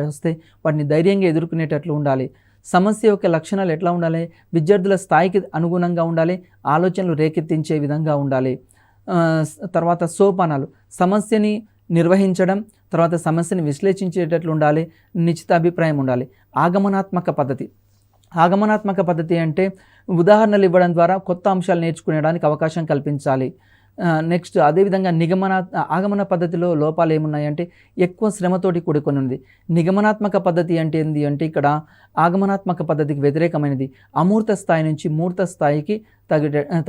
వస్తే వాటిని ధైర్యంగా ఎదుర్కొనేటట్లు ఉండాలి. సమస్య యొక్క లక్షణాలు ఎట్లా ఉండాలి? విద్యార్థుల స్థాయికి అనుగుణంగా ఉండాలి, ఆలోచనలు రేకెత్తించే విధంగా ఉండాలి. తర్వాత సోపానాలు. సమస్యని నిర్వహించడం, తర్వాత సమస్యని విశ్లేషించేటట్లు ఉండాలి, నిశ్చిత అభిప్రాయం ఉండాలి. ఆగమనాత్మక పద్ధతి. ఆగమనాత్మక పద్ధతి అంటే ఉదాహరణలు ఇవ్వడం ద్వారా కొత్త అంశాలు నేర్చుకునేడానికి అవకాశం కల్పించాలి. నెక్స్ట్ అదేవిధంగా ఆగమన పద్ధతిలో లోపాలు ఏమున్నాయంటే ఎక్కువ శ్రమతోటి కూడుకొని ఉంది. నిగమనాత్మక పద్ధతి అంటే ఏంటి అంటే ఇక్కడ ఆగమనాత్మక పద్ధతికి వ్యతిరేకమైనది. అమూర్త స్థాయి నుంచి మూర్త స్థాయికి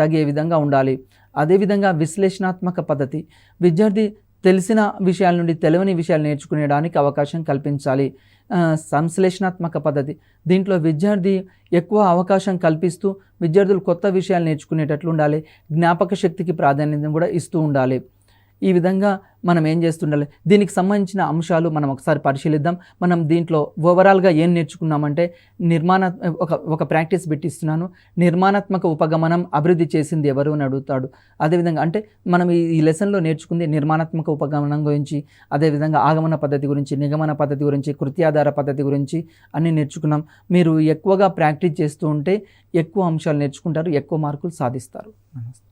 తగే విధంగా ఉండాలి. అదేవిధంగా విశ్లేషణాత్మక పద్ధతి. విద్యార్థి తెలిసిన విషయాల నుండి తెలియని విషయాలు నేర్చుకునేడానికి అవకాశం కల్పించాలి. సంశ్లేషణాత్మక పద్ధతి. దీంట్లో విద్యార్థి ఎక్కువ అవకాశం కల్పిస్తూ విద్యార్థులు కొత్త విషయాలు నేర్చుకునేటట్లు ఉండాలి. జ్ఞాపక శక్తికి ప్రాధాన్యత కూడా ఇస్తూ ఉండాలి. ఈ విధంగా మనం ఏం చేస్తుండాలి, దీనికి సంబంధించిన అంశాలు మనం ఒకసారి పరిశీలిద్దాం. మనం దీంట్లో ఓవరాల్గా ఏం నేర్చుకున్నామంటే ఒక ప్రాక్టీస్ పెట్టిస్తున్నాను. నిర్మాణాత్మక ఉపగమనం అభివృద్ధి చేసింది ఎవరు అని అడుగుతాడు. అదేవిధంగా అంటే మనం ఈ లెసన్లో నేర్చుకుంది నిర్మాణాత్మక ఉపగమనం గురించి, అదేవిధంగా ఆగమన పద్ధతి గురించి, నిగమన పద్ధతి గురించి, కృత్యాధార పద్ధతి గురించి అన్నీ నేర్చుకున్నాం. మీరు ఎక్కువగా ప్రాక్టీస్ చేస్తూ ఉంటే ఎక్కువ అంశాలు నేర్చుకుంటారు, ఎక్కువ మార్కులు సాధిస్తారు. నమస్తే.